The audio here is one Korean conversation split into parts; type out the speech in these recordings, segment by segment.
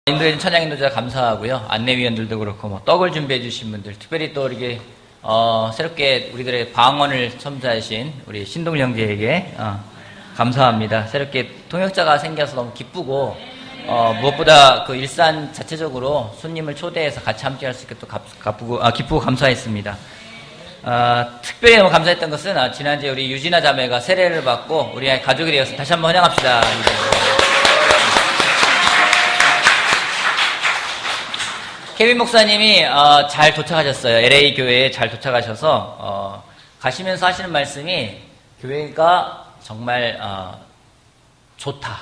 인도인 천양인도자 감사하고요. 안내위원들도 그렇고 뭐 떡을 준비해 주신 분들, 특별히 또 이렇게 새롭게 우리들의 방언을 첨사하신 우리 신동 형제에게 감사합니다. 새롭게 통역자가 생겨서 너무 기쁘고 무엇보다 그 일산 자체적으로 손님을 초대해서 같이 함께 할 수 있게 또 기쁘고 감사했습니다. 특별히 너무 감사했던 것은 지난주에 우리 유진아 자매가 세례를 받고 우리 가족이 되어서 다시 한번 환영합시다. 케빈 목사님이 잘 도착하셨어요. LA 교회에 잘 도착하셔서 가시면서 하시는 말씀이 교회가 정말 좋다,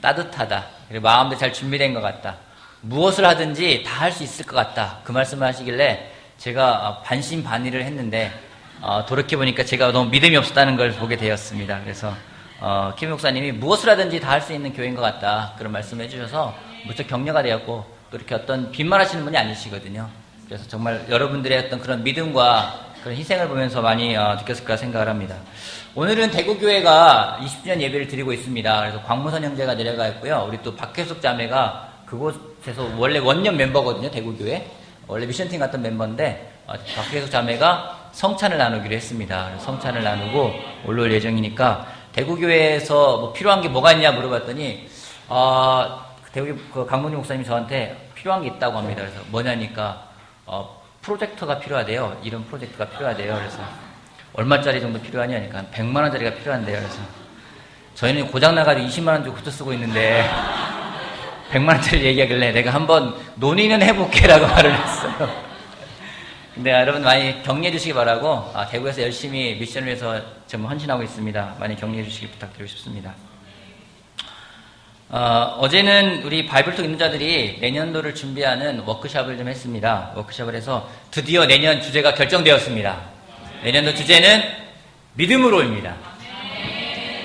따뜻하다, 그리고 마음도 잘 준비된 것 같다, 무엇을 하든지 다 할 수 있을 것 같다, 그 말씀을 하시길래 제가 반신반의를 했는데 돌이켜보니까 제가 너무 믿음이 없었다는 걸 보게 되었습니다. 그래서 케빈 목사님이 무엇을 하든지 다 할 수 있는 교회인 것 같다, 그런 말씀을 해주셔서 무척 격려가 되었고, 또 이렇게 어떤 빈말하시는 분이 아니시거든요. 그래서 정말 여러분들의 어떤 그런 믿음과 그런 희생을 보면서 많이 느꼈을까 생각을 합니다. 오늘은 대구교회가 20주년 예배를 드리고 있습니다. 그래서 광무선 형제가 내려가 있고요. 우리 또 박혜숙 자매가 그곳에서 원래 원년 멤버거든요. 대구교회. 원래 미션팀 같은 멤버인데 박혜숙 자매가 성찬을 나누기로 했습니다. 성찬을 나누고 올라올 예정이니까 대구교회에서 뭐 필요한 게 뭐가 있냐 물어봤더니 대구 그 강문희 목사님이 저한테 필요한 게 있다고 합니다. 그래서 뭐냐니까 프로젝터가 필요하대요. 이런 프로젝트가 필요하대요. 그래서 얼마짜리 정도 필요하냐 하니까 100만 원짜리가 필요한데요. 그래서 저희는 고장 나가지고 20만 원 주고 고쳐 쓰고 있는데 100만 원짜리 얘기하길래 내가 한번 논의는 해볼게라고 말을 했어요. 근데 여러분 많이 격려해 주시기 바라고 대구에서 열심히 미션을 위해서 정말 헌신하고 있습니다. 많이 격려해 주시기 부탁드리고 싶습니다. 어제는 우리 바이블톡 인도자들이 내년도를 준비하는 워크숍을 좀 했습니다. 워크숍을 해서 드디어 내년 주제가 결정되었습니다. 내년도 주제는 믿음으로입니다.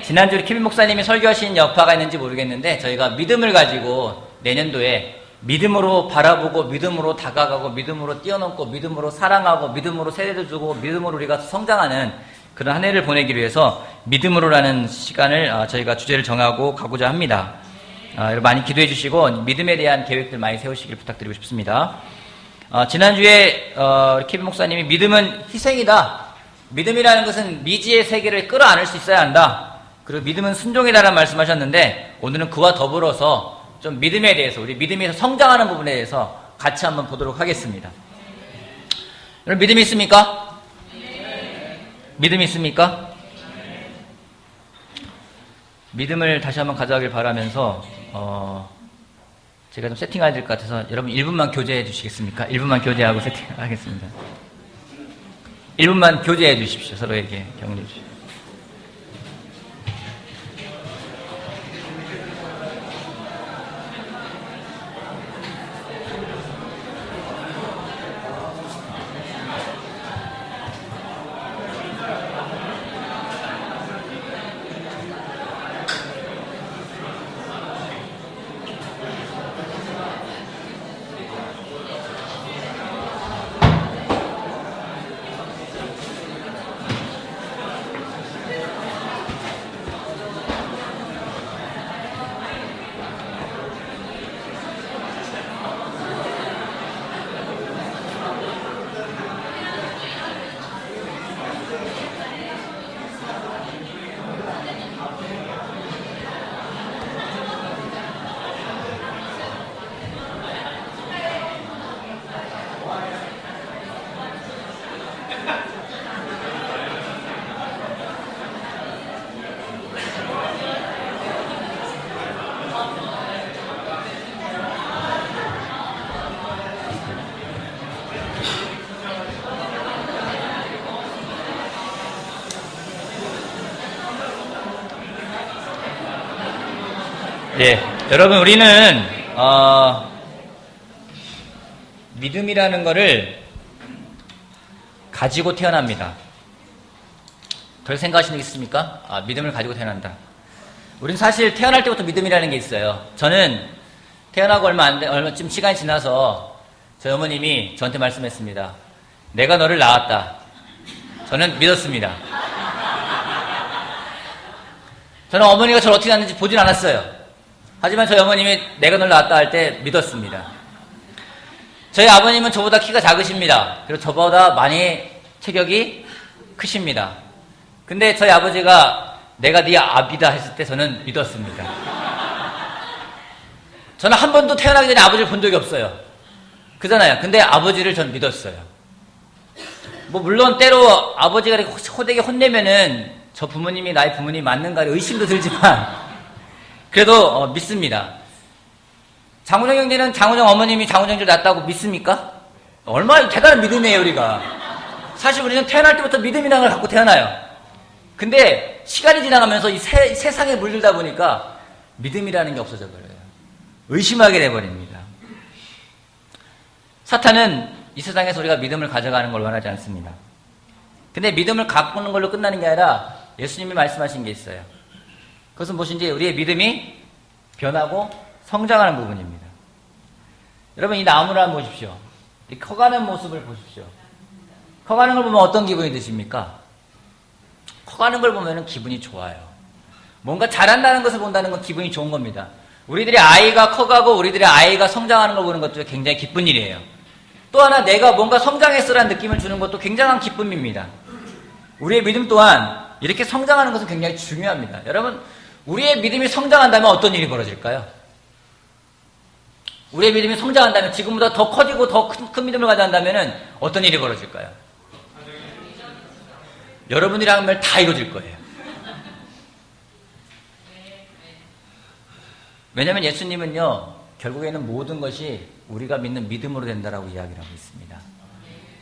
지난주 우리 케빈 목사님이 설교하신 여파가 있는지 모르겠는데 저희가 믿음을 가지고 내년도에 믿음으로 바라보고 믿음으로 다가가고 믿음으로 뛰어넘고 믿음으로 사랑하고 믿음으로 세례도 주고 믿음으로 우리가 성장하는 그런 한 해를 보내기 위해서 믿음으로라는 시간을 저희가 주제를 정하고 가고자 합니다. 여러분 많이 기도해 주시고 믿음에 대한 계획들 많이 세우시길 부탁드리고 싶습니다. 지난주에 케빈 목사님이 믿음은 희생이다, 믿음이라는 것은 미지의 세계를 끌어안을 수 있어야 한다, 그리고 믿음은 순종이다라는 말씀하셨는데 오늘은 그와 더불어서 좀 믿음에 대해서, 우리 믿음에서 성장하는 부분에 대해서 같이 한번 보도록 하겠습니다. 여러분 믿음이 있습니까? 믿음이 있습니까? 믿음을 다시 한번 가져가길 바라면서 제가 좀 세팅해야 될 것 같아서 여러분 1분만 교제해 주시겠습니까? 1분만 교제하고 세팅하겠습니다. 1분만 교제해 주십시오. 서로에게 격려해 주십시오. 예, 여러분 우리는 믿음이라는 거를 가지고 태어납니다. 그렇게 생각하시는 게 있습니까? 믿음을 가지고 태어난다. 우리는 사실 태어날 때부터 믿음이라는 게 있어요. 저는 태어나고 얼마쯤 시간이 지나서 저희 어머님이 저한테 말씀했습니다. 내가 너를 낳았다. 저는 믿었습니다. 저는 어머니가 저를 어떻게 낳는지 보진 않았어요. 하지만 저희 어머님이 내가 널 낳았다 할 때 믿었습니다. 저희 아버님은 저보다 키가 작으십니다. 그리고 저보다 많이 체격이 크십니다. 근데 저희 아버지가 내가 네 아비다 했을 때 저는 믿었습니다. 저는 한 번도 태어나기 전에 아버지를 본 적이 없어요. 그잖아요. 근데 아버지를 전 믿었어요. 뭐 물론 때로 아버지가 이렇게 호되게 혼내면은 저 부모님이 나의 부모님이 맞는가 의심도 들지만 그래도 믿습니다. 장훈영 형제는 장훈영 어머님이 장훈영 형제를 낳았다고 믿습니까? 얼마나 대단한 믿음이에요 우리가. 사실 우리는 태어날 때부터 믿음이라는 걸 갖고 태어나요. 근데 시간이 지나가면서 이 세상에 물들다 보니까 믿음이라는 게 없어져 버려요. 의심하게 돼버립니다. 사탄은 이 세상에서 우리가 믿음을 가져가는 걸 원하지 않습니다. 근데 믿음을 갖고는 걸로 끝나는 게 아니라 예수님이 말씀하신 게 있어요. 그것은 무엇인지 우리의 믿음이 변하고 성장하는 부분입니다. 여러분 이 나무를 한번 보십시오. 이 커가는 모습을 보십시오. 커가는 걸 보면 어떤 기분이 드십니까? 커가는 걸 보면 기분이 좋아요. 뭔가 잘한다는 것을 본다는 건 기분이 좋은 겁니다. 우리들의 아이가 커가고 우리들의 아이가 성장하는 걸 보는 것도 굉장히 기쁜 일이에요. 또 하나 내가 뭔가 성장했어라는 느낌을 주는 것도 굉장한 기쁨입니다. 우리의 믿음 또한 이렇게 성장하는 것은 굉장히 중요합니다. 여러분 우리의 믿음이 성장한다면 어떤 일이 벌어질까요? 우리의 믿음이 성장한다면 지금보다 더 커지고 더 큰 믿음을 가져간다면 어떤 일이 벌어질까요? 여러분이랑 하면 다 이루어질 거예요. 왜냐하면 예수님은요 결국에는 모든 것이 우리가 믿는 믿음으로 된다라고 이야기를 하고 있습니다.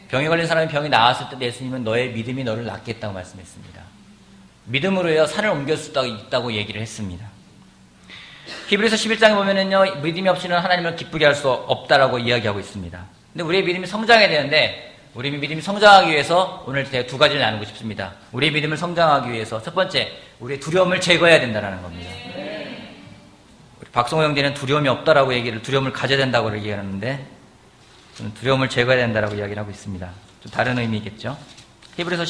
병에 걸린 사람이 병이 나았을 때 예수님은 너의 믿음이 너를 낫게 했다고 말씀했습니다. 믿음으로요 산을 옮길 수 있다고 얘기를 했습니다. 히브리서 11장에 보면은요 믿음이 없이는 하나님을 기쁘게 할 수 없다라고 이야기하고 있습니다. 근데 우리의 믿음이 성장해야 되는데 우리 믿음이 성장하기 위해서 오늘 제가 두 가지를 나누고 싶습니다. 우리의 믿음을 성장하기 위해서 첫 번째 우리의 두려움을 제거해야 된다는 겁니다. 우리 박성호 형제는 두려움이 없다라고 두려움을 가져야 된다고 얘기하는데 저는 두려움을 제거해야 된다라고 이야기를 하고 있습니다. 좀 다른 의미겠죠. 히브리서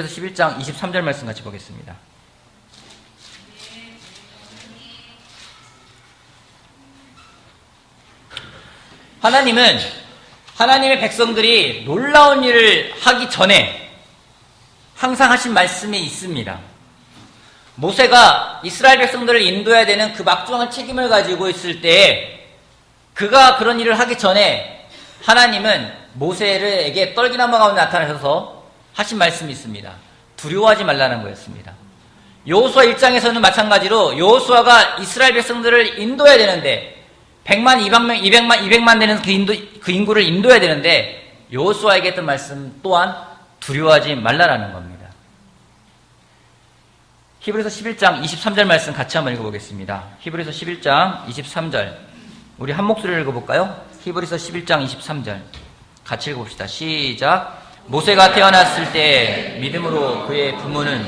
11장 23절 말씀 같이 보겠습니다. 하나님은 하나님의 백성들이 놀라운 일을 하기 전에 항상 하신 말씀이 있습니다. 모세가 이스라엘 백성들을 인도해야 되는 그 막중한 책임을 가지고 있을 때 그가 그런 일을 하기 전에 하나님은 모세에게 떨기나무 가운데 나타나셔서 하신 말씀이 있습니다. 두려워하지 말라는 거였습니다. 여호수아 1장에서는 마찬가지로 여호수아가 이스라엘 백성들을 인도해야 되는데 100만, 200만 되는 그 인구를 인도해야 되는데 여호수아에게 했던 말씀 또한 두려워하지 말라라는 겁니다. 히브리서 11장 23절 말씀 같이 한번 읽어보겠습니다. 히브리서 11장 23절 우리 한 목소리를 읽어볼까요? 히브리서 11장 23절 같이 읽어봅시다. 시작. 모세가 태어났을 때 믿음으로 그의 부모는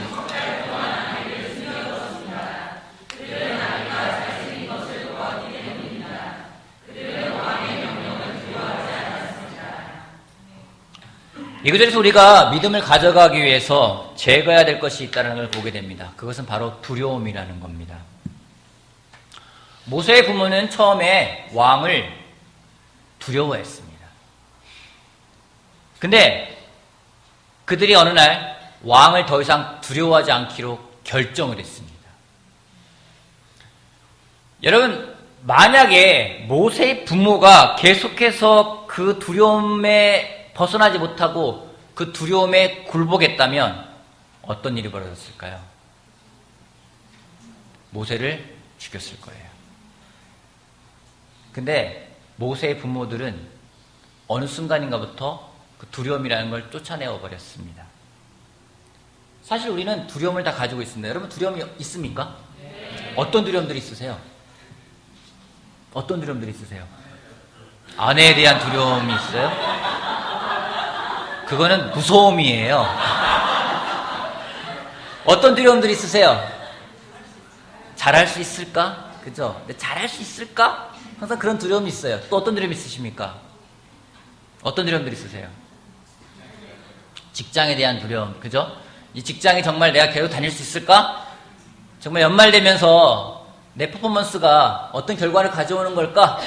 이 구절에서 우리가 믿음을 가져가기 위해서 제거해야 될 것이 있다는 걸 보게 됩니다. 그것은 바로 두려움이라는 겁니다. 모세의 부모는 처음에 왕을 두려워했습니다. 근데 그들이 어느 날 왕을 더 이상 두려워하지 않기로 결정을 했습니다. 여러분, 만약에 모세의 부모가 계속해서 그 두려움에 벗어나지 못하고 그 두려움에 굴복했다면 어떤 일이 벌어졌을까요? 모세를 죽였을 거예요. 근데 모세의 부모들은 어느 순간인가부터 그 두려움이라는 걸 쫓아내어 버렸습니다. 사실 우리는 두려움을 다 가지고 있습니다. 여러분 두려움이 있습니까? 네. 어떤 두려움들이 있으세요? 어떤 두려움들이 있으세요? 아내에 대한 두려움이 있어요? 그거는 무서움이에요. 어떤 두려움들이 있으세요? 잘할 수 있을까? 그죠? 근데 잘할 수 있을까? 항상 그런 두려움이 있어요. 또 어떤 두려움이 있으십니까? 어떤 두려움들이 있으세요? 직장에 대한 두려움, 그죠? 이 직장이 정말 내가 계속 다닐 수 있을까? 정말 연말 되면서 내 퍼포먼스가 어떤 결과를 가져오는 걸까?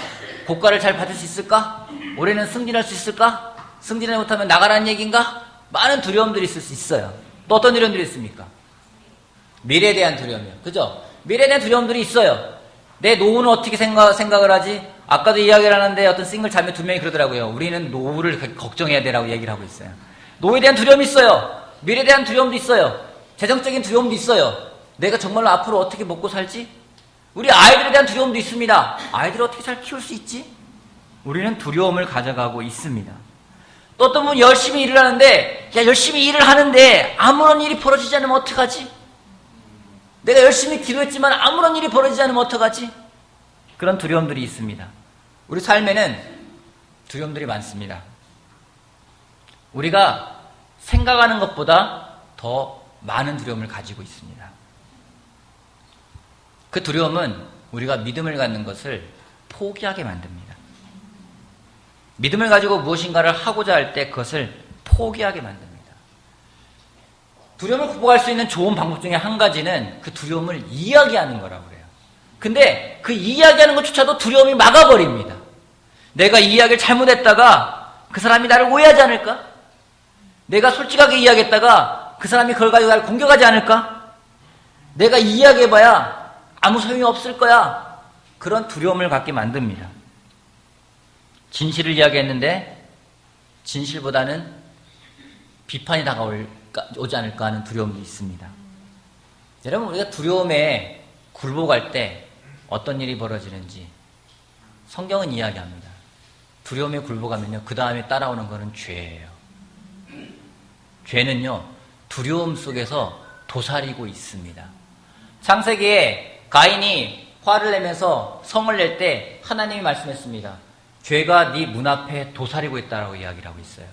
고가를 잘 받을 수 있을까? 올해는 승진할 수 있을까? 승진을 못하면 나가라는 얘기인가? 많은 두려움들이 있을 수 있어요. 또 어떤 두려움들이 있습니까? 미래에 대한 두려움이요. 그죠? 미래에 대한 두려움들이 있어요. 내 노후는 어떻게 생각을 하지? 아까도 이야기를 하는데 어떤 싱글 자매 2명이 그러더라고요. 우리는 노후를 걱정해야 되라고 얘기를 하고 있어요. 노후에 대한 두려움이 있어요. 미래에 대한 두려움도 있어요. 재정적인 두려움도 있어요. 내가 정말로 앞으로 어떻게 먹고 살지? 우리 아이들에 대한 두려움도 있습니다. 아이들을 어떻게 잘 키울 수 있지? 우리는 두려움을 가져가고 있습니다. 또 어떤 분은 열심히 일을 하는데, 야, 열심히 일을 하는데 아무런 일이 벌어지지 않으면 어떡하지? 내가 열심히 기도했지만 아무런 일이 벌어지지 않으면 어떡하지? 그런 두려움들이 있습니다. 우리 삶에는 두려움들이 많습니다. 우리가 생각하는 것보다 더 많은 두려움을 가지고 있습니다. 그 두려움은 우리가 믿음을 갖는 것을 포기하게 만듭니다. 믿음을 가지고 무엇인가를 하고자 할 때 그것을 포기하게 만듭니다. 두려움을 극복할 수 있는 좋은 방법 중에 한 가지는 그 두려움을 이야기하는 거라고 그래요. 근데 그 이야기하는 것조차도 두려움이 막아버립니다. 내가 이 이야기를 잘못했다가 그 사람이 나를 오해하지 않을까? 내가 솔직하게 이야기했다가 그 사람이 그걸 가지고 나를 공격하지 않을까? 내가 이야기해봐야 아무 소용이 없을 거야. 그런 두려움을 갖게 만듭니다. 진실을 이야기했는데 진실보다는 비판이 다가오지 않을까 하는 두려움도 있습니다. 여러분, 우리가 두려움에 굴복할 때 어떤 일이 벌어지는지 성경은 이야기합니다. 두려움에 굴복하면요, 그 다음에 따라오는 것은 죄예요. 죄는요, 두려움 속에서 도사리고 있습니다. 창세기에 가인이 화를 내면서 성을 낼 때 하나님이 말씀했습니다. 죄가 네 문 앞에 도사리고 있다라고 이야기를 하고 있어요.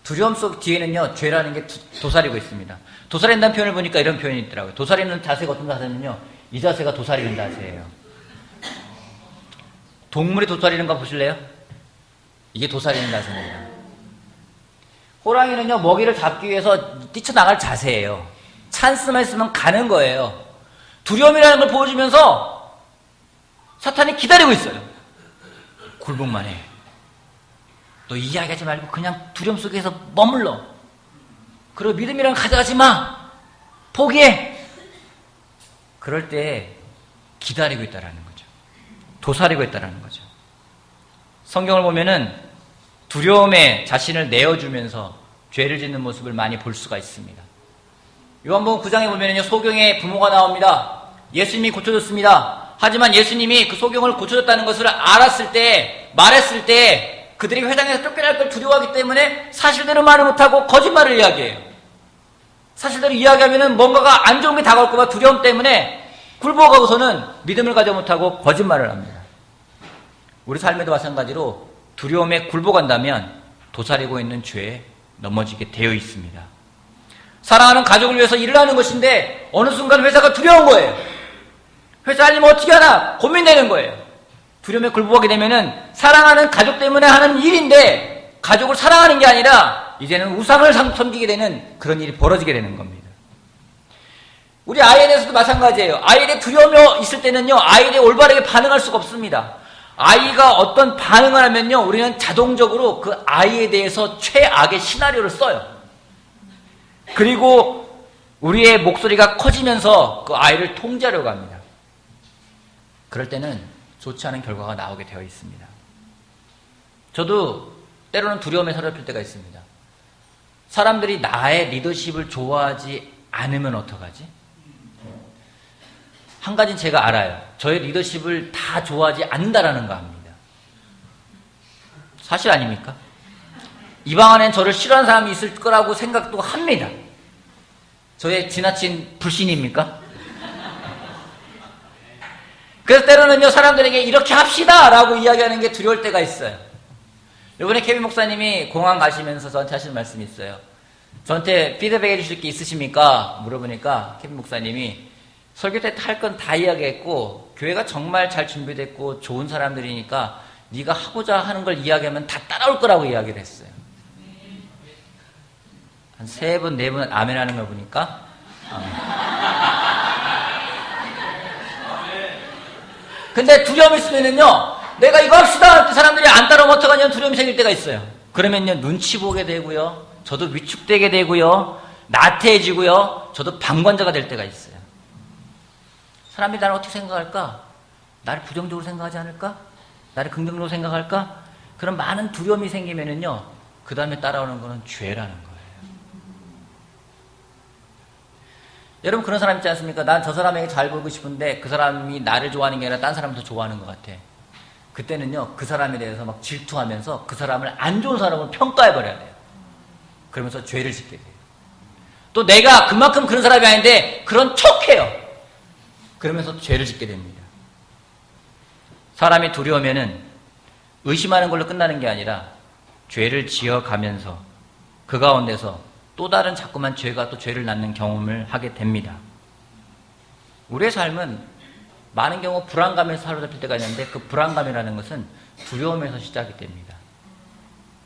두려움 속 뒤에는요, 죄라는 게 도사리고 있습니다. 도사린다는 표현을 보니까 이런 표현이 있더라고요. 도사리는 자세가 어떤 자세는요, 이 자세가 도사리는 자세예요. 동물이 도사리는 거 보실래요? 이게 도사리는 자세입니다. 호랑이는요, 먹이를 잡기 위해서 뛰쳐나갈 자세예요. 찬스만 있으면 가는 거예요. 두려움이라는 걸 보여주면서 사탄이 기다리고 있어요. 굴복만 해. 너 이야기하지 말고 그냥 두려움 속에서 머물러. 그리고 믿음이랑 가져가지 마. 포기해. 그럴 때 기다리고 있다라는 거죠. 도사리고 있다라는 거죠. 성경을 보면은 두려움에 자신을 내어주면서 죄를 짓는 모습을 많이 볼 수가 있습니다. 요한복음 9장에 보면은요, 소경의 부모가 나옵니다. 예수님이 고쳐줬습니다. 하지만 예수님이 그 소경을 고쳐줬다는 것을 알았을 때, 말했을 때 그들이 회당에서 쫓겨날 걸 두려워하기 때문에 사실대로 말을 못하고 거짓말을 이야기해요. 사실대로 이야기하면은 뭔가가 안 좋은 게 다가올까 봐 두려움 때문에 굴복하고서는 믿음을 가져 못하고 거짓말을 합니다. 우리 삶에도 마찬가지로 두려움에 굴복한다면 도사리고 있는 죄에 넘어지게 되어 있습니다. 사랑하는 가족을 위해서 일을 하는 것인데 어느 순간 회사가 두려운 거예요. 회사 아니면 어떻게 하나 고민되는 거예요. 두려움에 굴복하게 되면은 사랑하는 가족 때문에 하는 일인데 가족을 사랑하는 게 아니라 이제는 우상을 섬기게 되는 그런 일이 벌어지게 되는 겁니다. 우리 아이에 대해서도 마찬가지예요. 아이에 대해 두려움이 있을 때는요, 아이에 대해 올바르게 반응할 수가 없습니다. 아이가 어떤 반응을 하면요, 우리는 자동적으로 그 아이에 대해서 최악의 시나리오를 써요. 그리고 우리의 목소리가 커지면서 그 아이를 통제하려고 합니다. 그럴 때는 좋지 않은 결과가 나오게 되어 있습니다. 저도 때로는 두려움에 사로잡힐 때가 있습니다. 사람들이 나의 리더십을 좋아하지 않으면 어떡하지? 한 가지는 제가 알아요. 저의 리더십을 다 좋아하지 않는다라는 거 압니다. 사실 아닙니까? 이 방 안엔 저를 싫어하는 사람이 있을 거라고 생각도 합니다. 저의 지나친 불신입니까? 그래서 때로는요, 사람들에게 이렇게 합시다! 라고 이야기하는 게 두려울 때가 있어요. 이번에 케빈 목사님이 공항 가시면서 저한테 하시는 말씀이 있어요. 저한테 피드백 해주실 게 있으십니까? 물어보니까 케빈 목사님이 설교 때 할 건 다 이야기했고 교회가 정말 잘 준비됐고 좋은 사람들이니까 네가 하고자 하는 걸 이야기하면 다 따라올 거라고 이야기를 했어요. 한 3번, 4번 아멘 하는 걸 보니까 근데 두려움이 있으면은요, 내가 이거 합시다 할 때 사람들이 안 따라오면 어떡하냐는 두려움이 생길 때가 있어요. 그러면요, 눈치 보게 되고요, 저도 위축되게 되고요, 나태해지고요, 저도 방관자가 될 때가 있어요. 사람들이 나를 어떻게 생각할까? 나를 부정적으로 생각하지 않을까? 나를 긍정적으로 생각할까? 그런 많은 두려움이 생기면은요, 그 다음에 따라오는 거는 죄라는 거예요. 여러분, 그런 사람 있지 않습니까? 난 저 사람에게 잘 보이고 싶은데 그 사람이 나를 좋아하는 게 아니라 딴 사람을 더 좋아하는 것 같아. 그때는요, 그 사람에 대해서 막 질투하면서 그 사람을 안 좋은 사람으로 평가해버려야 돼요. 그러면서 죄를 짓게 돼요. 또 내가 그만큼 그런 사람이 아닌데 그런 척해요. 그러면서 죄를 짓게 됩니다. 사람이 두려우면은 의심하는 걸로 끝나는 게 아니라 죄를 지어가면서 그 가운데서 또 다른 자꾸만 죄가 또 죄를 낳는 경험을 하게 됩니다. 우리의 삶은 많은 경우 불안감에서 사로잡힐 때가 있는데 그 불안감이라는 것은 두려움에서 시작이 됩니다.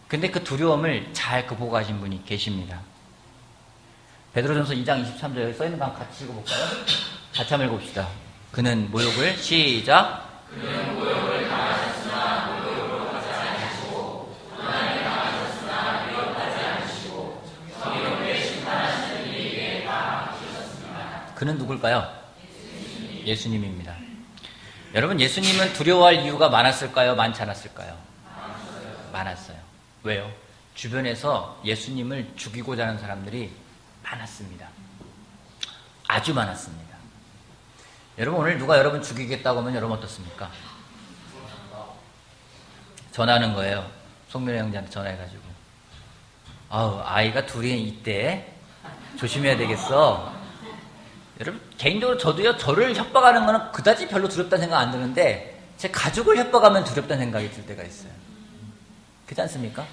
근데 그 두려움을 잘 극복하신 분이 계십니다. 베드로전서 2장 23절에 써있는 거 한번 같이 읽어볼까요? 같이 한번 읽어봅시다. 그는 모욕을 시작. 그는 모욕을 당하셨으나 모욕으로 가지 않으시고 고난을 당하셨으나 위협하지 않으시고 정의롭게 심판하시는 이에게 다 맡기셨습니다. 그는 누굴까요? 예수님입니다. 여러분, 예수님은 두려워할 이유가 많았을까요? 많지 않았을까요? 많았어요. 왜요? 주변에서 예수님을 죽이고자 하는 사람들이 많았습니다. 아주 많았습니다. 여러분, 오늘 누가 여러분 죽이겠다고 하면 여러분 어떻습니까? 전화하는 거예요. 송민호 형제한테 전화해가지고, 아이가 둘이 있대. 조심해야 되겠어. 여러분, 개인적으로 저도요, 저를 협박하는 거는 그다지 별로 두렵다는 생각 안 드는데 제 가족을 협박하면 두렵다는 생각이 들 때가 있어요. 그렇지 않습니까?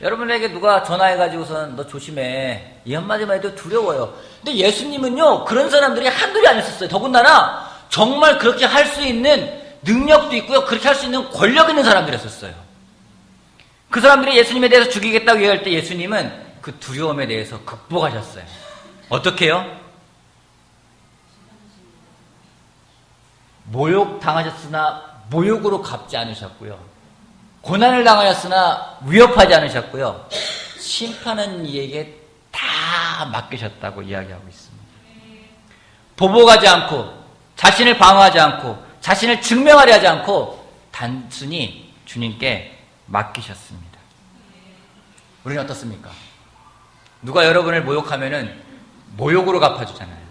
여러분에게 누가 전화해가지고선 너 조심해, 이 한마디만 해도 두려워요. 근데 예수님은요, 그런 사람들이 한둘이 아니었어요. 더군다나 정말 그렇게 할 수 있는 능력도 있고요, 그렇게 할 수 있는 권력 있는 사람들이었어요. 그 사람들이 예수님에 대해서 죽이겠다고 얘기할 때 예수님은 그 두려움에 대해서 극복하셨어요. 어떻게 해요? 모욕 당하셨으나 모욕으로 갚지 않으셨고요, 고난을 당하였으나 위협하지 않으셨고요, 심판은 이에게 다 맡기셨다고 이야기하고 있습니다. 보복하지 않고 자신을 방어하지 않고 자신을 증명하려 하지 않고 단순히 주님께 맡기셨습니다. 우리는 어떻습니까? 누가 여러분을 모욕하면은 모욕으로 갚아주잖아요.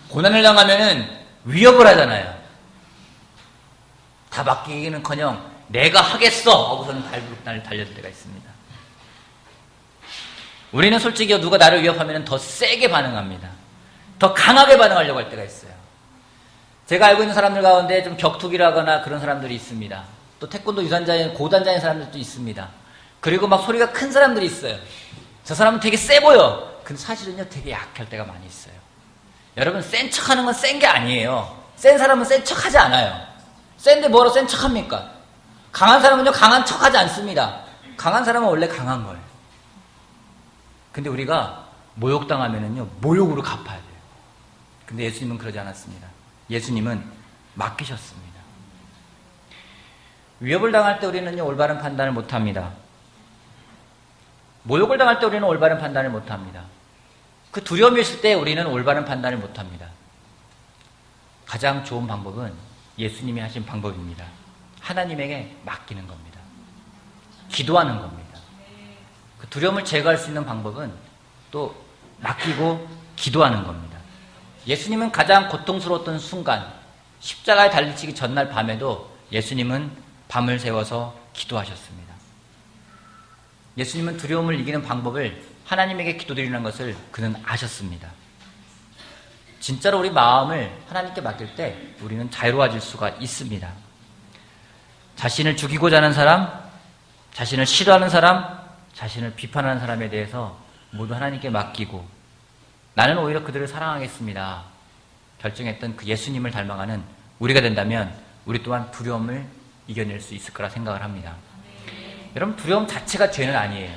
고난을 당하면은 위협을 하잖아요. 다 맡기기는커녕 내가 하겠어 하고서는 발부룩단을 달려들 때가 있습니다. 우리는 솔직히 누가 나를 위협하면 더 세게 반응합니다. 더 강하게 반응하려고 할 때가 있어요. 제가 알고 있는 사람들 가운데 좀 격투기를 하거나 그런 사람들이 있습니다. 또 태권도 유단자인 고단자인 사람들도 있습니다. 그리고 막 소리가 큰 사람들이 있어요. 저 사람은 되게 세 보여. 근데 사실은요, 되게 약할 때가 많이 있어요. 여러분, 센 척하는 건 센 게 아니에요. 센 사람은 센 척하지 않아요. 센데 뭐로 센 척합니까? 강한 사람은요, 강한 척하지 않습니다. 강한 사람은 원래 강한 거예요. 근데 우리가 모욕당하면은요, 모욕으로 갚아야 돼요. 근데 예수님은 그러지 않았습니다. 예수님은 맡기셨습니다. 위협을 당할 때 우리는요, 올바른 판단을 못합니다. 모욕을 당할 때 우리는 올바른 판단을 못합니다. 그 두려움이 있을 때 우리는 올바른 판단을 못합니다. 가장 좋은 방법은 예수님이 하신 방법입니다. 하나님에게 맡기는 겁니다. 기도하는 겁니다. 그 두려움을 제거할 수 있는 방법은 또 맡기고 기도하는 겁니다. 예수님은 가장 고통스러웠던 순간, 십자가에 달리시기 전날 밤에도 예수님은 밤을 새워서 기도하셨습니다. 예수님은 두려움을 이기는 방법을 하나님에게 기도드리는 것을 그는 아셨습니다. 진짜로 우리 마음을 하나님께 맡길 때 우리는 자유로워질 수가 있습니다. 자신을 죽이고자 하는 사람, 자신을 싫어하는 사람, 자신을 비판하는 사람에 대해서 모두 하나님께 맡기고 나는 오히려 그들을 사랑하겠습니다 결정했던 그 예수님을 닮아가는 우리가 된다면 우리 또한 두려움을 이겨낼 수 있을 거라 생각을 합니다. 여러분, 두려움 자체가 죄는 아니에요.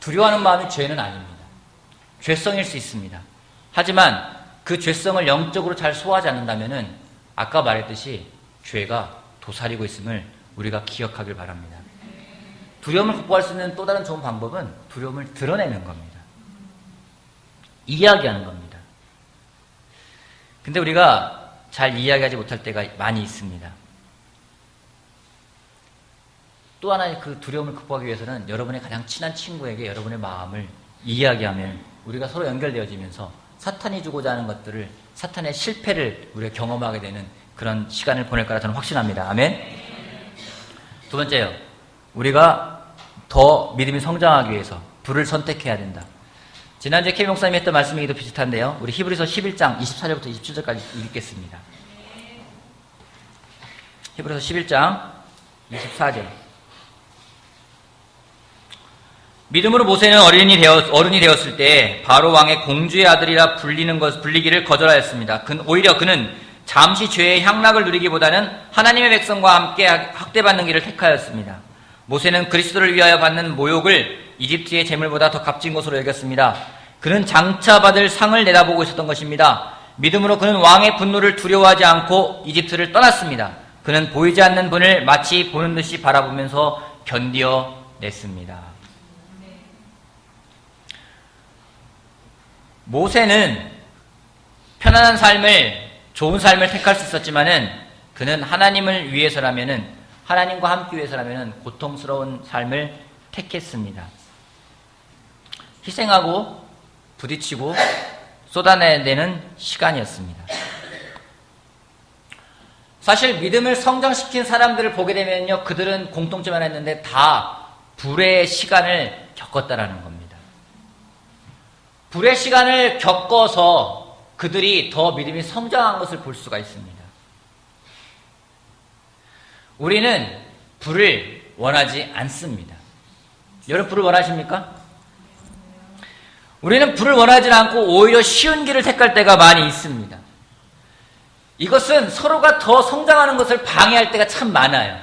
두려워하는 마음이 죄는 아닙니다. 죄성일 수 있습니다. 하지만 그 죄성을 영적으로 잘 소화하지 않는다면 아까 말했듯이 죄가 도사리고 있음을 우리가 기억하길 바랍니다. 두려움을 극복할 수 있는 또 다른 좋은 방법은 두려움을 드러내는 겁니다. 이야기하는 겁니다. 근데 우리가 잘 이야기하지 못할 때가 많이 있습니다. 또 하나 그 두려움을 극복하기 위해서는 여러분의 가장 친한 친구에게 여러분의 마음을 이야기하면 우리가 서로 연결되어지면서 사탄이 주고자 하는 것들을, 사탄의 실패를 우리가 경험하게 되는 그런 시간을 보낼 거라 저는 확신합니다. 아멘. 두 번째요. 우리가 더 믿음이 성장하기 위해서 불을 선택해야 된다. 지난주에 케이 목사님이 했던 말씀이기도 비슷한데요. 우리 히브리서 11장 24절부터 27절까지 읽겠습니다. 히브리서 11장 24절. 믿음으로 모세는 어른이 되었을 때 바로 왕의 공주의 아들이라 불리기를 거절하였습니다. 오히려 그는 잠시 죄의 향락을 누리기보다는 하나님의 백성과 함께 학대받는 길을 택하였습니다. 모세는 그리스도를 위하여 받는 모욕을 이집트의 재물보다 더 값진 것으로 여겼습니다. 그는 장차 받을 상을 내다보고 있었던 것입니다. 믿음으로 그는 왕의 분노를 두려워하지 않고 이집트를 떠났습니다. 그는 보이지 않는 분을 마치 보는 듯이 바라보면서 견디어냈습니다. 모세는 편안한 삶을, 좋은 삶을 택할 수 있었지만은 그는 하나님을 위해서라면은, 하나님과 함께 위해서라면은 고통스러운 삶을 택했습니다. 희생하고 부딪히고 쏟아내는 시간이었습니다. 사실 믿음을 성장시킨 사람들을 보게 되면요, 그들은 공통점이 하나 있는데 다 불의 시간을 겪었다라는 겁니다. 불의 시간을 겪어서 그들이 더 믿음이 성장한 것을 볼 수가 있습니다. 우리는 불을 원하지 않습니다. 여러분 불을 원하십니까? 우리는 불을 원하지 않고 오히려 쉬운 길을 택할 때가 많이 있습니다. 이것은 서로가 더 성장하는 것을 방해할 때가 참 많아요.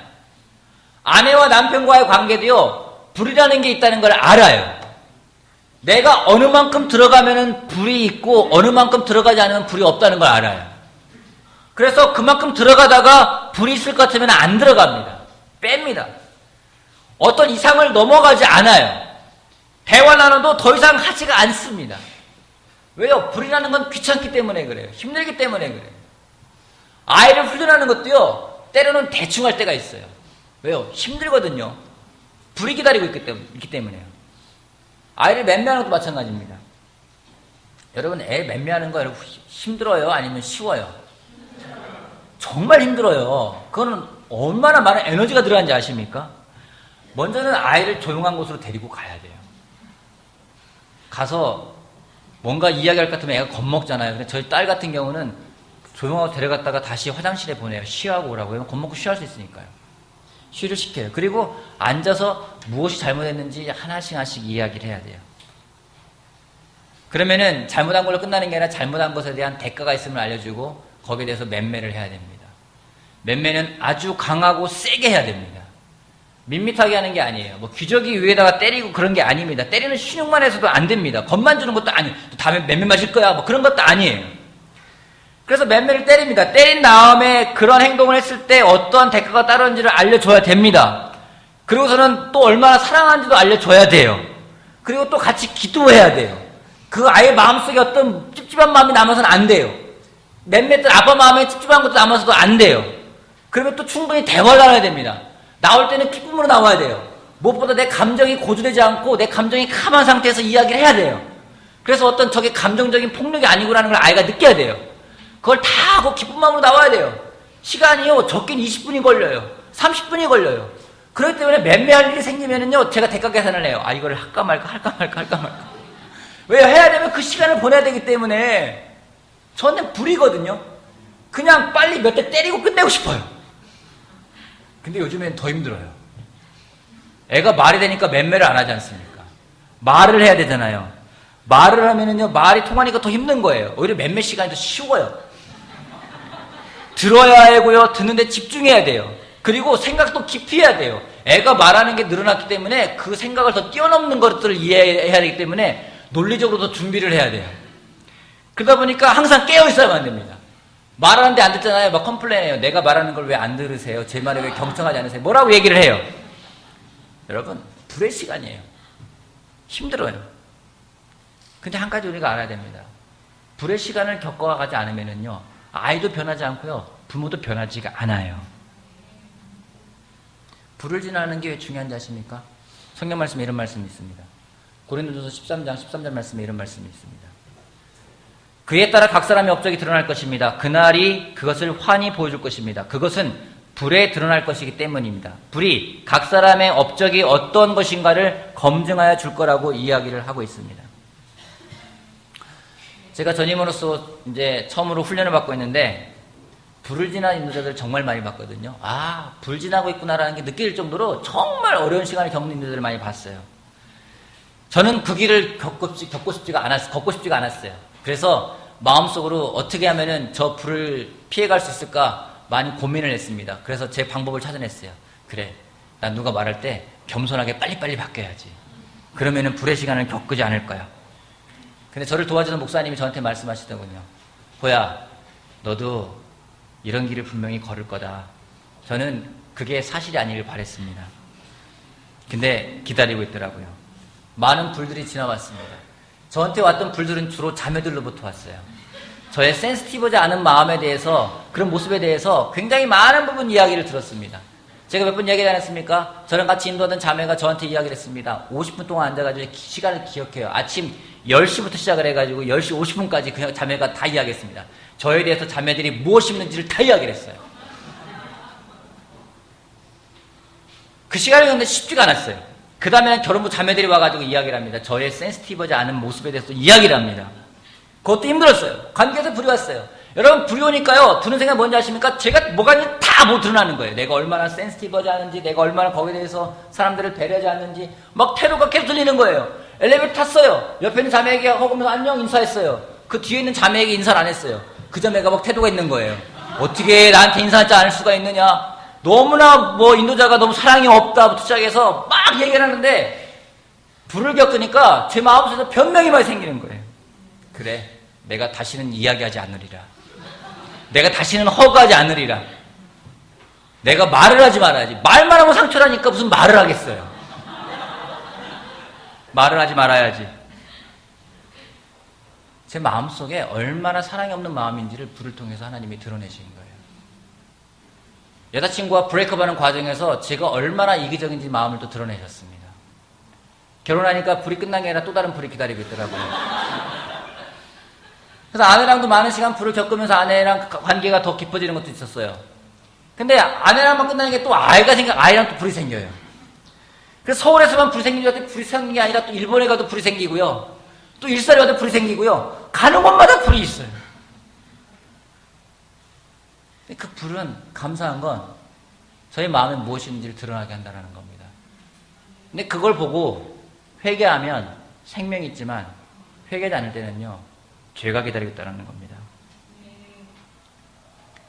아내와 남편과의 관계도요, 불이라는 게 있다는 걸 알아요. 내가 어느 만큼 들어가면은 불이 있고 어느 만큼 들어가지 않으면 불이 없다는 걸 알아요. 그래서 그만큼 들어가다가 불이 있을 것 같으면 안 들어갑니다. 뺍니다. 어떤 이상을 넘어가지 않아요. 대화 나눠도 더 이상 하지가 않습니다. 왜요? 불이라는 건 귀찮기 때문에 그래요. 힘들기 때문에 그래요. 아이를 훈련하는 것도요, 때로는 대충 할 때가 있어요. 왜요? 힘들거든요. 불이 기다리고 있기 때문에요. 아이를 맴매하는 것도 마찬가지입니다. 여러분, 애 맴매하는 거 여러분 힘들어요? 아니면 쉬워요? 정말 힘들어요. 그거는 얼마나 많은 에너지가 들어가는지 아십니까? 먼저는 아이를 조용한 곳으로 데리고 가야 돼요. 가서 뭔가 이야기할 것 같으면 애가 겁먹잖아요. 근데 저희 딸 같은 경우는 조용하고 데려갔다가 다시 화장실에 보내요. 쉬하고 오라고 해요. 겁먹고 쉬할 수 있으니까요. 쉬를 시켜요. 그리고 앉아서 무엇이 잘못했는지 하나씩 이야기를 해야 돼요. 그러면은 잘못한 걸로 끝나는 게 아니라 잘못한 것에 대한 대가가 있음을 알려주고 거기에 대해서 맴매를 해야 됩니다. 맴매는 아주 강하고 세게 해야 됩니다. 밋밋하게 하는 게 아니에요. 뭐 기저귀 위에다가 때리고 그런 게 아닙니다. 때리는 신용만 해서도 안 됩니다. 겁만 주는 것도 아니에요. 또 다음에 맴매 맞을 거야. 뭐 그런 것도 아니에요. 그래서 맴매를 때립니다. 때린 다음에 그런 행동을 했을 때 어떠한 대가가 따르는지를 알려줘야 됩니다. 그리고서는 또 얼마나 사랑하는지도 알려줘야 돼요. 그리고 또 같이 기도해야 돼요. 그 아이의 마음속에 어떤 찝찝한 마음이 남아서는 안 돼요. 맴매 때 아빠 마음에 찝찝한 것도 남아서도 안 돼요. 그러면 또 충분히 대화를 나눠야 됩니다. 나올 때는 기쁨으로 나와야 돼요. 무엇보다 내 감정이 고조되지 않고 내 감정이 카만 상태에서 이야기를 해야 돼요. 그래서 어떤 저게 감정적인 폭력이 아니고라는 걸 아이가 느껴야 돼요. 그걸 다 하고 기쁜 마음으로 나와야 돼요. 시간이요, 적긴 20분이 걸려요. 30분이 걸려요. 그렇기 때문에 맴매할 일이 생기면은요, 제가 대가 계산을 해요. 아, 이걸 할까 말까. 왜요? 해야 되면 그 시간을 보내야 되기 때문에 저는 불이거든요. 그냥 빨리 몇 대 때리고 끝내고 싶어요. 근데 요즘엔 더 힘들어요. 애가 말이 되니까 맴매를 안 하지 않습니까? 말을 해야 되잖아요. 말을 하면은요, 말이 통하니까 더 힘든 거예요. 오히려 맴매 시간이 더 쉬워요. 들어야 하고요, 듣는데 집중해야 돼요. 그리고 생각도 깊이 해야 돼요. 애가 말하는 게 늘어났기 때문에 그 생각을 더 뛰어넘는 것들을 이해해야 되기 때문에 논리적으로 더 준비를 해야 돼요. 그러다 보니까 항상 깨어 있어야만 됩니다. 말하는데 안 듣잖아요. 막 컴플레인해요. 내가 말하는 걸 왜 안 들으세요? 제 말에 왜 경청하지 않으세요? 뭐라고 얘기를 해요? 여러분, 불의 시간이에요. 힘들어요. 근데 한 가지 우리가 알아야 됩니다. 불의 시간을 겪어가지 않으면요, 아이도 변하지 않고요, 부모도 변하지가 않아요. 불을 지나는 게 왜 중요한지 아십니까? 성경 말씀에 이런 말씀이 있습니다. 고린도전서 13장 13절 말씀에 이런 말씀이 있습니다. 그에 따라 각 사람의 업적이 드러날 것입니다. 그날이 그것을 환히 보여줄 것입니다. 그것은 불에 드러날 것이기 때문입니다. 불이 각 사람의 업적이 어떤 것인가를 검증하여 줄 거라고 이야기를 하고 있습니다. 제가 전임으로서 이제 처음으로 훈련을 받고 있는데 불을 지난 인도자들을 정말 많이 봤거든요. 아, 불 지나고 있구나라는 게 느낄 정도로 정말 어려운 시간을 겪는 인도자들을 많이 봤어요. 저는 그 길을 걷고 싶지가 않았어요. 그래서 마음속으로 어떻게 하면은 저 불을 피해갈 수 있을까 많이 고민을 했습니다. 그래서 제 방법을 찾아냈어요. 그래, 난 누가 말할 때 겸손하게 빨리빨리 바뀌어야지. 그러면은 불의 시간을 겪지 않을 거야. 근데 저를 도와주는 목사님이 저한테 말씀하시더군요. 호야, 너도 이런 길을 분명히 걸을 거다. 저는 그게 사실이 아니길 바랬습니다. 근데 기다리고 있더라고요. 많은 불들이 지나왔습니다. 저한테 왔던 불들은 주로 자매들로부터 왔어요. 저의 센시티브하지 않은 마음에 대해서, 그런 모습에 대해서 굉장히 많은 부분 이야기를 들었습니다. 제가 몇 번 이야기를 안 했습니까? 저랑 같이 인도하던 자매가 저한테 이야기를 했습니다. 50분 동안 앉아가지고 시간을 기억해요. 아침 10시부터 시작을 해가지고 10시 50분까지 그 자매가 다 이야기했습니다. 저에 대해서 자매들이 무엇이 있는지를 다 이야기를 했어요. 그 시간이 근데 쉽지가 않았어요. 그 다음에는 결혼부 자매들이 와가지고 이야기를 합니다. 저의 센시티브하지 않은 모습에 대해서 이야기를 합니다. 그것도 힘들었어요. 관계에서 불이 왔어요. 여러분, 불이 오니까요, 드는 생각 뭔지 아십니까? 제가 뭐가 있는지 다 못 드러나는 거예요. 내가 얼마나 센시티브하지 않은지, 내가 얼마나 거기에 대해서 사람들을 배려하지 않는지, 막 태도가 계속 들리는 거예요. 엘리베이터 탔어요. 옆에 있는 자매에게 허구면서 안녕 인사했어요. 그 뒤에 있는 자매에게 인사를 안 했어요. 그 자매가 막 태도가 있는 거예요. 어떻게 나한테 인사하지 않을 수가 있느냐? 너무나 인도자가 너무 사랑이 없다부터 시작해서 막 얘기를 하는데, 불을 겪으니까 제 마음속에서 변명이 많이 생기는 거예요. 그래, 내가 다시는 이야기하지 않으리라. 내가 다시는 허구하지 않으리라. 내가 말을 하지 말아야지. 말만 하면 상처라니까 무슨 말을 하겠어요. 말을 하지 말아야지. 제 마음속에 얼마나 사랑이 없는 마음인지를 불을 통해서 하나님이 드러내신 거예요. 여자친구와 브레이크업하는 과정에서 제가 얼마나 이기적인지 마음을 또 드러내셨습니다. 결혼하니까 불이 끝난 게 아니라 또 다른 불이 기다리고 있더라고요. 그래서 아내랑도 많은 시간 불을 겪으면서 아내랑 관계가 더 깊어지는 것도 있었어요. 근데 아내랑만 끝나는 게 또 아이랑 또 불이 생겨요. 그래서 서울에서만 불이 생긴 줄 알았더니 불이 생긴 게 아니라 또 일본에 가도 불이 생기고요. 또 일산에 가도 불이 생기고요. 가는 곳마다 불이 있어요. 그 불은 감사한 건 저희 마음에 무엇이 있는지를 드러나게 한다는 겁니다. 근데 그걸 보고 회개하면 생명이 있지만 회개하지 않을 때는요, 죄가 기다리고 있다는 겁니다.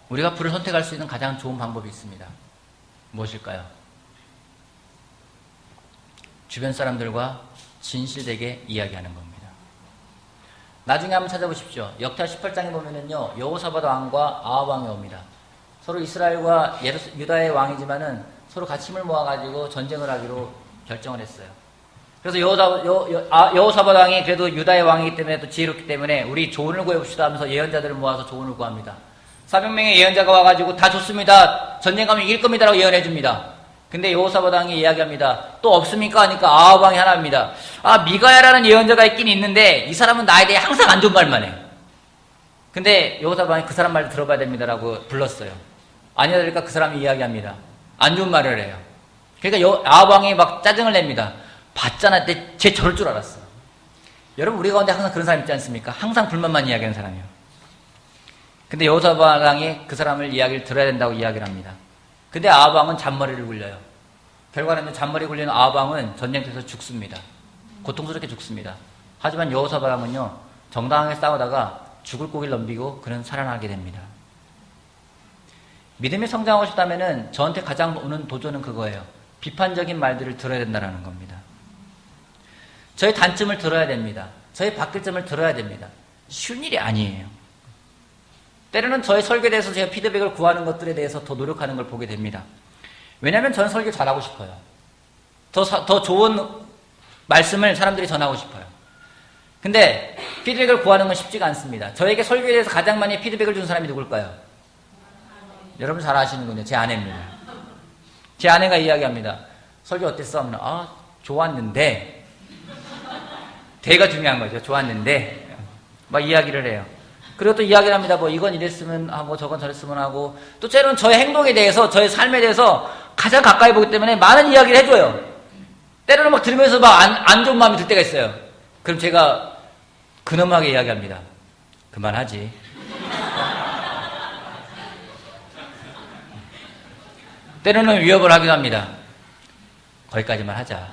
우리가 불을 선택할 수 있는 가장 좋은 방법이 있습니다. 무엇일까요? 주변 사람들과 진실되게 이야기하는 겁니다. 나중에 한번 찾아보십시오. 역사 18장에 보면은요, 여호사밧 왕과 아합 왕이 옵니다. 서로 이스라엘과 유다의 왕이지만은 서로 같이 힘을 모아가지고 전쟁을 하기로 결정을 했어요. 그래서 여호사밧 왕이 그래도 유다의 왕이기 때문에 또 지혜롭기 때문에 우리 조언을 구해봅시다 하면서 예언자들을 모아서 조언을 구합니다. 400명의 예언자가 와가지고 다 좋습니다. 전쟁 가면 이길 겁니다 라고 예언해줍니다. 근데 여호사밧 왕이 이야기합니다. 또 없습니까? 하니까 아합 왕이 하나입니다. 미가야라는 예언자가 있긴 있는데 이 사람은 나에 대해 항상 안 좋은 말만 해. 근데 여호사밧 왕이 그 사람 말을 들어봐야 됩니다 라고 불렀어요. 아니야 그러니까 그 사람이 이야기합니다. 안 좋은 말을 해요. 그러니까 아합 왕이 막 짜증을 냅니다. 봤잖아. 쟤 저럴 줄 알았어. 여러분, 우리 가운데 항상 그런 사람 있지 않습니까? 항상 불만만 이야기하는 사람이요. 근데 여호사밧 왕이 그 사람을 이야기를 들어야 된다고 이야기를 합니다. 근데 아합 왕은 잔머리를 굴려요. 결과는 잔머리 굴리는 아합 왕은 전쟁터에서 죽습니다. 고통스럽게 죽습니다. 하지만 여호사밧 왕은요, 정당하게 싸우다가 죽을 고기를 넘기고 그는 살아나게 됩니다. 믿음이 성장하고 싶다면은 저한테 가장 오는 도전은 그거예요. 비판적인 말들을 들어야 된다는 겁니다. 저의 단점을 들어야 됩니다. 저의 바뀔 점을 들어야 됩니다. 쉬운 일이 아니에요. 때로는 저의 설교에 대해서 제가 피드백을 구하는 것들에 대해서 더 노력하는 걸 보게 됩니다. 왜냐하면 저는 설교 잘하고 싶어요. 더 좋은 말씀을 사람들이 전하고 싶어요. 근데 피드백을 구하는 건 쉽지가 않습니다. 저에게 설교에 대해서 가장 많이 피드백을 준 사람이 누굴까요? 여러분 잘 아시는군요. 제 아내입니다. 제 아내가 이야기합니다. 설교 어땠어? 하면 좋았는데. 대가 중요한 거죠. 좋았는데 막 이야기를 해요. 그리고 또 이야기를 합니다. 뭐 이건 이랬으면 뭐 저건 저랬으면 하고, 또 때로는 저의 행동에 대해서, 저의 삶에 대해서 가장 가까이 보기 때문에 많은 이야기를 해줘요. 때로는 막 들으면서 막 안 좋은 마음이 들 때가 있어요. 그럼 제가 근엄하게 이야기합니다. 그만하지. 때로는 위협을 하기도 합니다. 거기까지만 하자.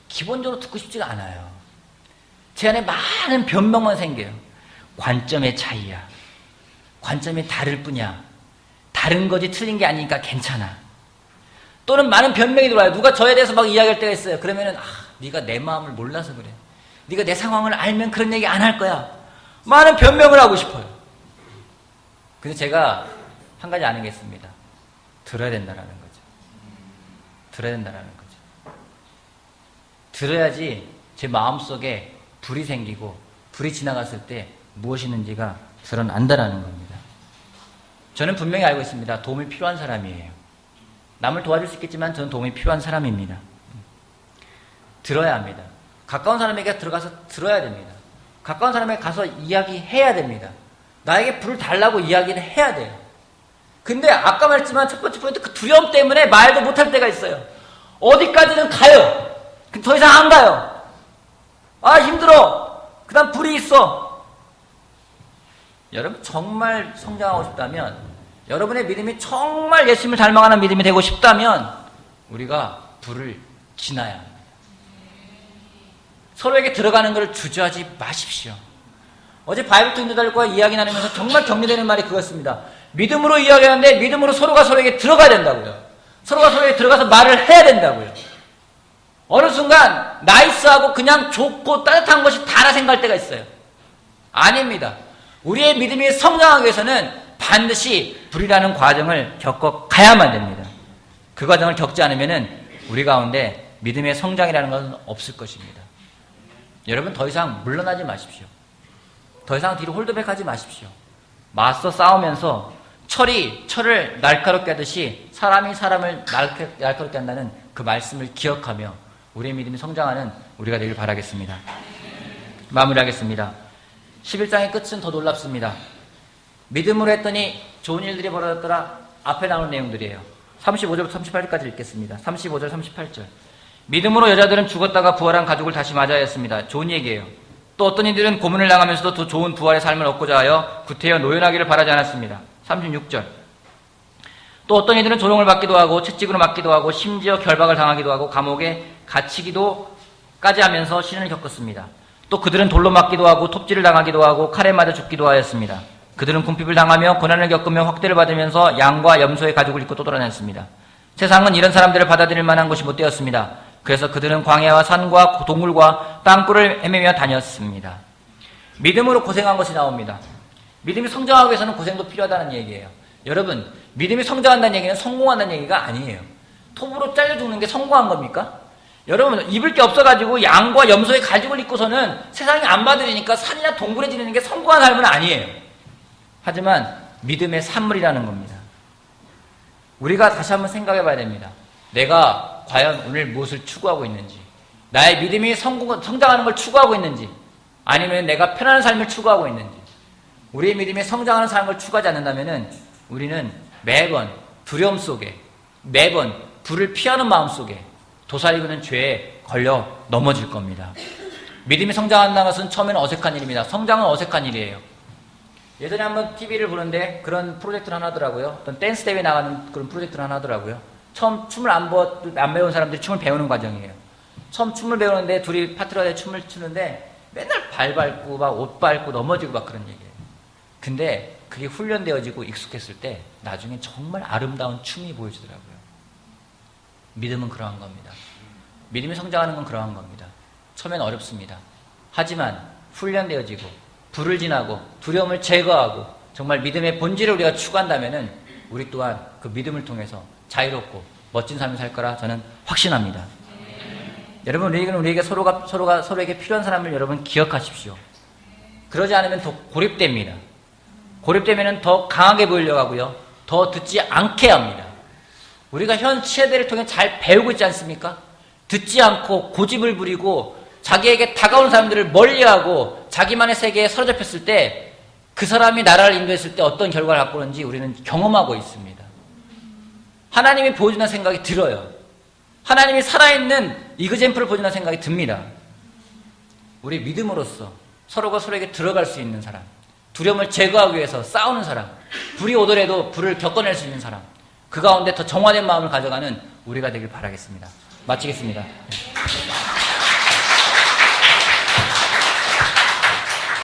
기본적으로 듣고 싶지가 않아요. 제 안에 많은 변명만 생겨요. 관점의 차이야. 관점이 다를 뿐이야. 다른 거지 틀린 게 아니니까 괜찮아. 또는 많은 변명이 들어와요. 누가 저에 대해서 막 이야기할 때가 있어요. 그러면은 네가 내 마음을 몰라서 그래. 네가 내 상황을 알면 그런 얘기 안 할 거야. 많은 변명을 하고 싶어요. 근데 제가 한 가지 아는 게 있습니다. 들어야 된다라는 거죠. 들어야 된다라는 거죠. 들어야지 제 마음속에 불이 생기고 불이 지나갔을 때 무엇이 있는지가 드러난다라는 겁니다. 저는 분명히 알고 있습니다. 도움이 필요한 사람이에요. 남을 도와줄 수 있겠지만 저는 도움이 필요한 사람입니다. 들어야 합니다. 가까운 사람에게 들어가서 들어야 됩니다. 가까운 사람에게 가서 이야기해야 됩니다. 나에게 불을 달라고 이야기를 해야 돼요. 근데 아까 말했지만 첫 번째 포인트, 그 두려움 때문에 말도 못할 때가 있어요. 어디까지는 가요. 더 이상 안 가요. 힘들어. 그 다음 불이 있어. 여러분 정말 성장하고 싶다면, 여러분의 믿음이 정말 예수님을 닮아가는 믿음이 되고 싶다면 우리가 불을 지나야 합니다. 서로에게 들어가는 것을 주저하지 마십시오. 어제 바이블 통도들과 이야기 나누면서 정말 격려되는 말이 그것입니다. 믿음으로 이야기하는데 믿음으로 서로가 서로에게 들어가야 된다고요. 서로가 서로에게 들어가서 말을 해야 된다고요. 어느 순간 나이스하고 그냥 좋고 따뜻한 것이 다라 생각할 때가 있어요. 아닙니다. 우리의 믿음이 성장하기 위해서는 반드시 불이라는 과정을 겪어 가야만 됩니다. 그 과정을 겪지 않으면 우리 가운데 믿음의 성장이라는 것은 없을 것입니다. 여러분 더 이상 물러나지 마십시오. 더 이상 뒤로 홀드백하지 마십시오. 맞서 싸우면서 철이 철을 날카롭게 하듯이 사람이 사람을 날카롭게 한다는 그 말씀을 기억하며 우리의 믿음이 성장하는 우리가 되길 바라겠습니다. 마무리하겠습니다. 11장의 끝은 더 놀랍습니다. 믿음으로 했더니 좋은 일들이 벌어졌더라. 앞에 나오는 내용들이에요. 35절부터 38절까지 읽겠습니다. 35절 38절. 믿음으로 여자들은 죽었다가 부활한 가족을 다시 맞이하였습니다. 좋은 얘기예요. 또 어떤 이들은 고문을 당하면서도 더 좋은 부활의 삶을 얻고자 하여 구태여 노연하기를 바라지 않았습니다. 36절. 또 어떤 이들은 조롱을 받기도 하고 채찍으로 맞기도 하고 심지어 결박을 당하기도 하고 감옥에 갇히기도까지 하면서 시련을 겪었습니다. 또 그들은 돌로 맞기도 하고 톱질을 당하기도 하고 칼에 맞아 죽기도 하였습니다. 그들은 궁핍을 당하며 고난을 겪으며 확대를 받으면서 양과 염소의 가죽을 입고 또 돌아다녔습니다. 세상은 이런 사람들을 받아들일 만한 곳이 못 되었습니다. 그래서 그들은 광야와 산과 동굴과 땅굴을 헤매며 다녔습니다. 믿음으로 고생한 것이 나옵니다. 믿음이 성장하기 위해서는 고생도 필요하다는 얘기예요. 여러분, 믿음이 성장한다는 얘기는 성공한다는 얘기가 아니에요. 톱으로 잘려 죽는 게 성공한 겁니까? 여러분, 입을 게 없어가지고 양과 염소의 가죽을 입고서는 세상이 안 받아들이니까 산이나 동굴에 지내는 게 성공한 삶은 아니에요. 하지만 믿음의 산물이라는 겁니다. 우리가 다시 한번 생각해 봐야 됩니다. 내가 과연 오늘 무엇을 추구하고 있는지, 나의 믿음이 성장하는 걸 추구하고 있는지, 아니면 내가 편안한 삶을 추구하고 있는지. 우리의 믿음이 성장하는 삶을 추구하지 않는다면 우리는 매번 두려움 속에, 매번 불을 피하는 마음 속에 도사리고는 죄에 걸려 넘어질 겁니다. 믿음이 성장한다는 것은 처음에는 어색한 일입니다. 성장은 어색한 일이에요. 예전에 한번 TV를 보는데 그런 프로젝트를 하나 하더라고요. 어떤 댄스 대회 나가는 그런 프로젝트를 하나 하더라고요. 처음 춤을 안 배운 사람들이 춤을 배우는 과정이에요. 처음 춤을 배우는데 둘이 파트너에 춤을 추는데 맨날 발 밟고 막 옷 밟고 넘어지고 막 그런 얘기예요. 근데 그게 훈련되어지고 익숙했을 때 나중에 정말 아름다운 춤이 보여지더라고요. 믿음은 그러한 겁니다. 믿음이 성장하는 건 그러한 겁니다. 처음엔 어렵습니다. 하지만 훈련되어지고 불을 지나고 두려움을 제거하고 정말 믿음의 본질을 우리가 추구한다면은 우리 또한 그 믿음을 통해서 자유롭고 멋진 삶을 살 거라 저는 확신합니다. 여러분, 우리에게 서로가 서로에게 필요한 사람을 여러분 기억하십시오. 그러지 않으면 더 고립됩니다. 고립되면 더 강하게 보이려고 하고요. 더 듣지 않게 합니다. 우리가 현 시대를 통해 잘 배우고 있지 않습니까? 듣지 않고 고집을 부리고 자기에게 다가오는 사람들을 멀리하고 자기만의 세계에 사로잡혔을 때 그 사람이 나라를 인도했을 때 어떤 결과를 갖고 오는지 우리는 경험하고 있습니다. 하나님이 보여준다는 생각이 들어요. 하나님이 살아있는 이그젠플을 보여준다는 생각이 듭니다. 우리 믿음으로써 서로가 서로에게 들어갈 수 있는 사람, 두려움을 제거하기 위해서 싸우는 사람, 불이 오더라도 불을 겪어낼 수 있는 사람, 그 가운데 더 정화된 마음을 가져가는 우리가 되길 바라겠습니다. 마치겠습니다.